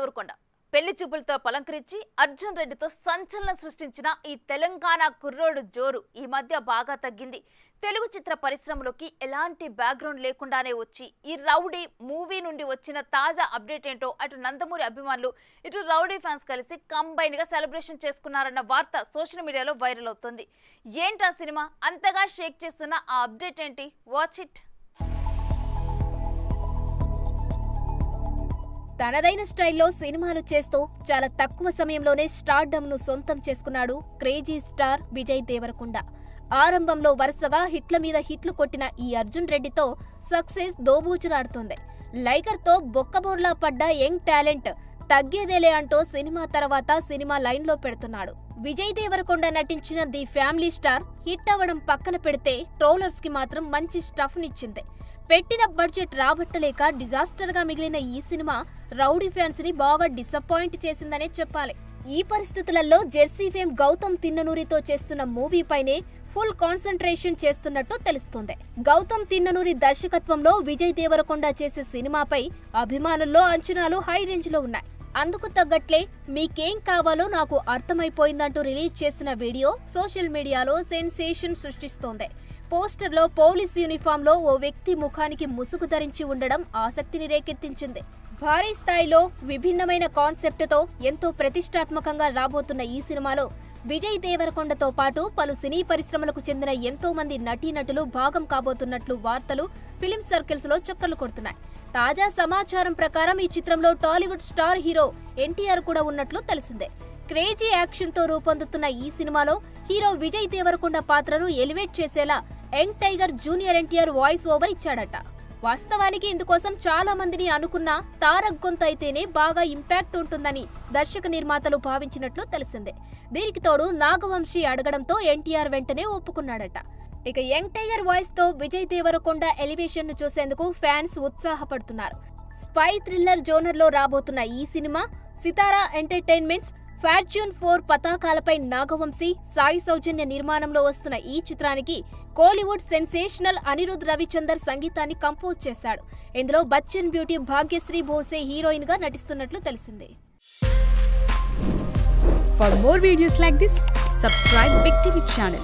దేవరకొండ పెళ్లి చూపులతో పలంకరించి అర్జున్ రెడ్డితో సంచలనం సృష్టించిన ఈ తెలంగాణ కుర్రోడు జోరు ఈ మధ్య బాగా తగ్గింది. తెలుగు చిత్ర పరిశ్రమలోకి ఎలాంటి బ్యాక్గ్రౌండ్ లేకుండానే వచ్చి ఈ రౌడీ మూవీ నుండి వచ్చిన తాజా అప్డేట్ ఏంటో అటు నందమూరి అభిమానులు ఇటు రౌడీ ఫ్యాన్స్ కలిసి కంబైన్ గా సెలబ్రేషన్ చేసుకున్నారన్న వార్త సోషల్ మీడియాలో వైరల్ అవుతోంది. ఏంటా సినిమా అంతగా షేక్ చేస్తున్న ఆ అప్డేట్ ఏంటి? Watch it. తనదైన స్టైల్లో సినిమాలు చేస్తూ చాలా తక్కువ సమయంలోనే స్టార్డమ్ ను సొంతం చేసుకున్నాడు క్రేజీ స్టార్ విజయ్ దేవరకొండ. ఆరంభంలో వరుసగా హిట్ల మీద హిట్లు కొట్టిన ఈ అర్జున్ రెడ్డితో సక్సెస్ దోబూచులాడుతోంది. లైగర్ తో బొక్కబోర్లా పడ్డ యంగ్ టాలెంట్ తగ్గేదేలే అంటూ సినిమా తర్వాత సినిమా లైన్ లో పెడుతున్నాడు. విజయ్ దేవరకొండ నటించిన ది ఫ్యామిలీ స్టార్ హిట్ అవ్వడం పక్కన పెడితే ట్రోలర్స్ కి మాత్రం మంచి స్టఫ్ నిచ్చింది. పెట్టిన బడ్జెట్ రాబట్టలేక డిజాస్టర్ గా మిగిలిన ఈ సినిమా రౌడీ ఫ్యాన్స్ ని బాగా డిసప్పాయింట్ చేసిందనే చెప్పాలి. ఈ పరిస్థితులలో జెర్సీ ఫేమ్ గౌతమ్ తిన్ననూరితో చేస్తున్న మూవీపైనే ఫుల్ కాన్సంట్రేషన్ చేస్తున్నట్టు తెలుస్తోంది. గౌతమ్ తిన్ననూరి దర్శకత్వంలో విజయ్ దేవరకొండ చేసే సినిమాపై అభిమానుల్లో అంచనాలు హై రేంజ్ లో ఉన్నాయి. అందుకు తగ్గట్లే మీకేం కావాలో నాకు అర్థమైపోయిందంటూ రిలీజ్ చేసిన వీడియో సోషల్ మీడియాలో సెన్సేషన్ సృష్టిస్తోంది. పోస్టర్లో పోలీస్ యూనిఫామ్ లో ఓ వ్యక్తి ముఖానికి ముసుగు ధరించి ఉండడం ఆసక్తిని రేకెత్తించింది. భారీ స్థాయిలో విభిన్నమైన కాన్సెప్ట్ తో ఎంతో ప్రతిష్టాత్మకంగా రాబోతున్న ఈ సినిమాలో విజయ్ దేవరకొండతో పాటు పలు సినీ పరిశ్రమలకు చెందిన ఎంతో మంది నటీనటులు భాగం కాబోతున్నట్లు వార్తలు ఫిలిం సర్కిల్స్ లో చక్కర్లు కొడుతున్నాయి. తాజా సమాచారం ప్రకారం ఈ చిత్రంలో టాలీవుడ్ స్టార్ హీరో ఎన్టీఆర్ కూడా ఉన్నట్లు తెలిసిందే. క్రేజీ యాక్షన్ తో రూపొందుతున్న ఈ సినిమాలో హీరో విజయ్ దేవరకొండ పాత్రను ఎలివేట్ చేసేలా young tiger junior NTR voice over ఇచ్చాడట. వాస్తవానికి ఇందుకోసం చాలా మందిని అనుకున్న తారక్ గొంతు అయితేనే బాగా ఇంపాక్ట్ ఉంటుందని దర్శక నిర్మాతలు భావించినట్లు తెలిసిందే. దీనికి తోడు నాగవంశీ అడగడంతో ఎన్టీఆర్ వెంటనే ఒప్పుకున్నాడట. ఇక యంగ్ టైగర్ వాయిస్ తో విజయ్ దేవరకొండ ఎలివేషన్ ను చూసేందుకు ఫ్యాన్స్ ఉత్సాహపడుతున్నారు. స్పై థ్రిల్లర్ జోనర్ లో రాబోతున్న ఈ సినిమా సితారా ఎంటర్టైన్మెంట్స్ ఫార్చ్యూన్ 4 పతాకాలపై నాగవంశీ సాయి సౌజన్య నిర్మాణంలో వస్తున్న ఈ చిత్రానికి కోలీవుడ్ సెన్సేషనల్ అనిరుద్ రవిచందర్ సంగీతాన్ని కంపోజ్ చేశాడు. ఇందులో బచ్చన్ బ్యూటీ భాగ్యశ్రీ భోసే హీరోయిన్ గా నటిస్తున్నట్లు తెలిసింది. For more videos like this, subscribe Big TV channel.